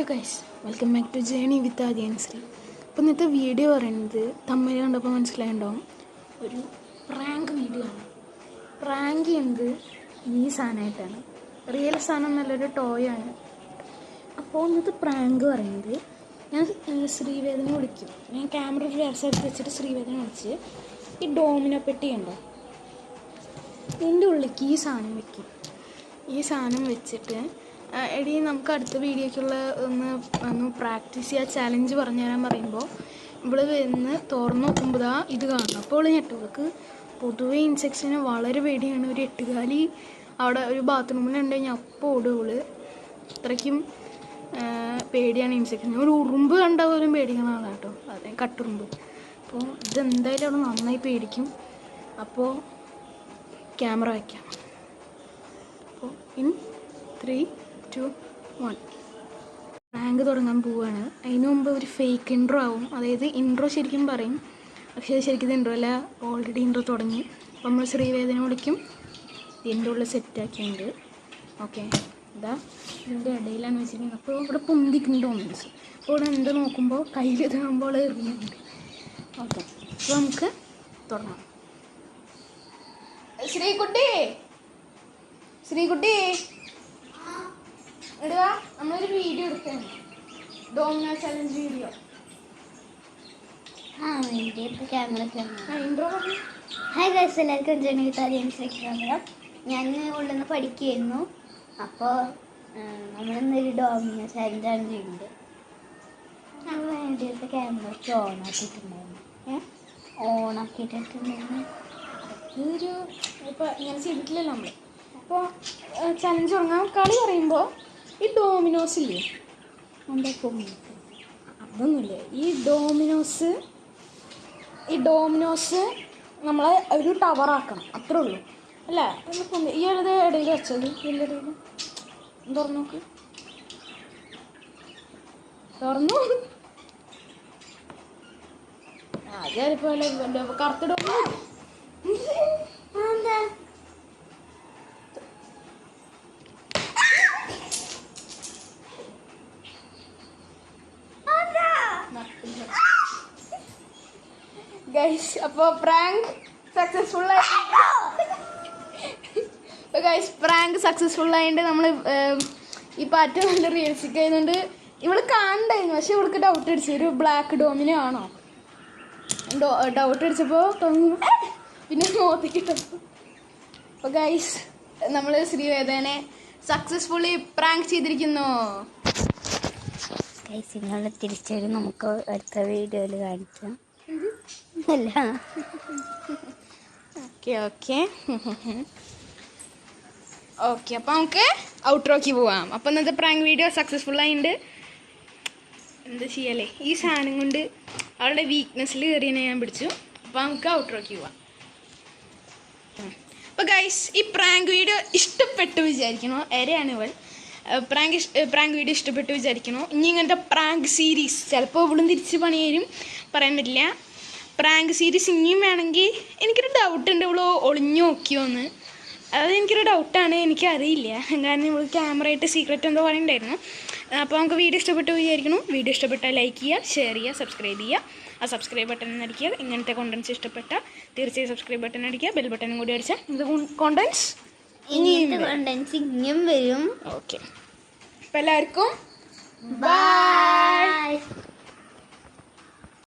Hello guys, welcome back to journey with Aadyanshree. അപ്പോൾ ഇന്നത്തെ video പറയുന്നത് തമ്മിൽ കണ്ടപ്പോൾ മനസ്സിലായിട്ടുണ്ടാവും, ഒരു പ്രാങ്ക് വീഡിയോ ആണ്. പ്രാങ്ക് ചെയ്യുന്നത് ഈ സാധനമായിട്ടാണ്, റിയൽ സാധനം നല്ലൊരു ടോയാണ്. അപ്പോൾ ഇന്നത്തെ പ്രാങ്ക് പറയുന്നത്, ഞാൻ ശ്രീവേദനെ വിളിക്കും. ഞാൻ ക്യാമറ ഫ്ലാഷ് എടുത്ത് വെച്ചിട്ട് ശ്രീവേദനെ വിളിച്ച് ഈ ഡോമിനോ പെട്ടി ഉണ്ടോ ഇതിൻ്റെ ഉള്ളിലേക്ക് ഈ സാധനം വെക്കും. ഈ സാധനം വെച്ചിട്ട് എടി നമുക്ക് അടുത്ത വീഡിയോയ്ക്കുള്ള ഒന്ന് പ്രാക്ടീസ് ചെയ്യുക, ചാലഞ്ച് പറഞ്ഞു തരാൻ പറയുമ്പോൾ ഇവിടെ വന്ന് തുറന്ന് നോക്കുമ്പോൾ ഇത് കാണണം. അപ്പോൾ ഞെട്ടുകൾക്ക് പൊതുവെ ഇൻസെക്ട്സിന് വളരെ പേടിയാണ്. ഒരു എട്ടുകാലി അവിടെ ഒരു ബാത്റൂമിലുണ്ട് കഴിഞ്ഞാൽ അപ്പോൾ ഓടുകയുള്ളു. അത്രയ്ക്കും പേടിയാണ് ഇൻസെക്ട്സിന്. ഒരു ഉറുമ്പ് കണ്ടാൽ പോലും പേടിക്കുന്ന ആളാണ് കേട്ടോ, അതെ, കട്ടുറുമ്പ്. അപ്പോൾ ഇതെന്തായാലും അവിടെ നന്നായി പേടിക്കും. അപ്പോൾ ക്യാമറ വയ്ക്കാം. അപ്പോൾ ഇൻ 3, 2, 1 പ്രാങ്ക് തുടങ്ങാൻ പോവുകയാണ്. അതിന് മുമ്പ് ഒരു ഫേക്ക് ഇൻട്രോ ആവും. അതായത് ഇൻട്രോ ശരിക്കും പറയും, പക്ഷേ ശരിക്കും ഇത് ഇൻട്രോ അല്ല, ഓൾറെഡി ഇൻട്രോ തുടങ്ങി. അപ്പോൾ നമ്മൾ ശ്രീവേദന വിളിക്കും. ഇതിൻ്റെ ഉള്ളിൽ സെറ്റാക്കിയിട്ടുണ്ട്. ഓക്കെ, ഇതാ ഇതിൻ്റെ ഇടയിലാണ് വെച്ചിരിക്കുന്നത്. അപ്പോൾ ഇവിടെ പൊന്തിക്കുന്നുണ്ട് ഒന്നിച്ച്. അപ്പോൾ ഇവിടെ എന്ത് നോക്കുമ്പോൾ കയ്യിൽ ഇതാകുമ്പോൾ എറിയുന്നുണ്ട്. ഓക്കെ, അപ്പോൾ നമുക്ക് തുടങ്ങാം. ശ്രീകുട്ടി ഇടുക, നമ്മളൊരു വീഡിയോ എടുക്കുകയാണ്, domino challenge video. Hi guys, എല്ലാവർക്കും ജേണി വിത്ത് ആദ്യാൻശ്രീ. ഞാൻ ഉള്ളിൽ നിന്ന് പഠിക്കുകയായിരുന്നു. അപ്പോൾ നമ്മളിന്നൊരു ഡോമിനോ ചലഞ്ചാണ് ചെയ്യുന്നത്. നമ്മൾ വേണ്ടിയിട്ട് ക്യാമറ ഓണാക്കിയിട്ടുണ്ടായിരുന്നു. ഇതൊരു ഇപ്പോൾ ഇങ്ങനെ ചെയ്തിട്ടില്ലല്ലോ നമ്മൾ. അപ്പോൾ ചലഞ്ച് തുടങ്ങാം. കളി പറയുമ്പോൾ ഈ ഡോമിനോസ് ഇല്ലേ, അതൊന്നുമില്ലേ, ഈ ഡോമിനോസ് നമ്മളെ ഒരു ടവറാക്കണം, അത്രേ ഉള്ളൂ. അല്ല ഈ ഇടയിൽ വെച്ചത്, ഇതിൻ്റെ ഇടയിൽ തുറന്നു നോക്ക്, തുറന്നു. ചിലപ്പോൾ കറുത്ത ഡോമിനോ ഗൈസ്. അപ്പോൾ പ്രാങ്ക് സക്സസ്ഫുൾ ആയിട്ട് നമ്മൾ ഈ പാറ്റ് നല്ല റിയലിസ്റ്റിക് ആയതുകൊണ്ട് ഇവള് കാണണ്ടായിരുന്നു. പക്ഷെ ഇവൾക്ക് ഡൗട്ട് അടിച്ചു, ഒരു ബ്ലാക്ക് ഡോമിനോ ആണോ ഡൗട്ട് അടിച്ചപ്പോൾ പിന്നെ നോക്കിക്കിട്ടപ്പോൾ. അപ്പോൾ ഗൈസ്, നമ്മൾ ശ്രീവേദനെ സക്സസ്ഫുള്ളി പ്രാങ്ക് ചെയ്തിരിക്കുന്നു. ഗൈസ്, നിങ്ങൾ തിരിച്ചൊരു നമുക്ക് അടുത്ത വീഡിയോയിൽ കാണിക്കാം. അല്ല ഓക്കെ അപ്പോൾ നമുക്ക് ഔട്ട്രോക്ക് പോവാം. അപ്പോൾ ഇന്നത്തെ പ്രാങ്ക് വീഡിയോ സക്സസ്ഫുൾ ആയിട്ടുണ്ട്. എന്താ ചെയ്യല്ലേ, ഈ സാധനം കൊണ്ട് അവളുടെ വീക്ക്നെസ്സിൽ കയറിയതിനെ ഞാൻ പിടിച്ചു. അപ്പോൾ നമുക്ക് ഔട്ട്രോക്ക് പോവാം. അപ്പോൾ ഗൈസ്, ഈ പ്രാങ്ക് വീഡിയോ ഇഷ്ടപ്പെട്ടു വിചാരിക്കണോ? എരെയാണ് ഇവൾ. പ്രാങ്ക് വീഡിയോ ഇഷ്ടപ്പെട്ടു വിചാരിക്കണോ? ഇനി ഇങ്ങനത്തെ പ്രാങ്ക് സീരീസ് ചിലപ്പോൾ ഇവളും തിരിച്ച് പണി തരും, പറയാൻ പറ്റില്ല. പ്രാങ്ക് സീരീസ് ഇനിയും വേണമെങ്കിൽ, എനിക്കൊരു ഡൗട്ടുണ്ട്, ഇവൾ ഒളിഞ്ഞു നോക്കിയോന്ന്. അത് എനിക്കൊരു ഡൗട്ടാണ്, എനിക്കറിയില്ല. കാരണം ഇവൾ ക്യാമറയായിട്ട് സീക്രറ്റ് എന്തോ പറയുന്നുണ്ടായിരുന്നു. അപ്പോൾ നമുക്ക് വീഡിയോ ഇഷ്ടപ്പെട്ടു വിചാരിക്കണം. വീഡിയോ ഇഷ്ടപ്പെട്ടാൽ ലൈക്ക് ചെയ്യുക, ഷെയർ ചെയ്യുക, സബ്സ്ക്രൈബ് ചെയ്യുക. ആ സബ്സ്ക്രൈബ് ബട്ടൺ അടിക്കുക. ഇങ്ങനത്തെ കോണ്ടൻറ്റ്സ് ഇഷ്ടപ്പെട്ടാൽ തീർച്ചയായും സബ്സ്ക്രൈബ് ബട്ടൺ അടിക്കുക, ബെൽ ബട്ടണും കൂടി അടിച്ചാൽ ഇത് കോണ്ടൻറ്റ്സ് ഇനിയും വരും. ഓക്കെ, അപ്പോൾ എല്ലാവർക്കും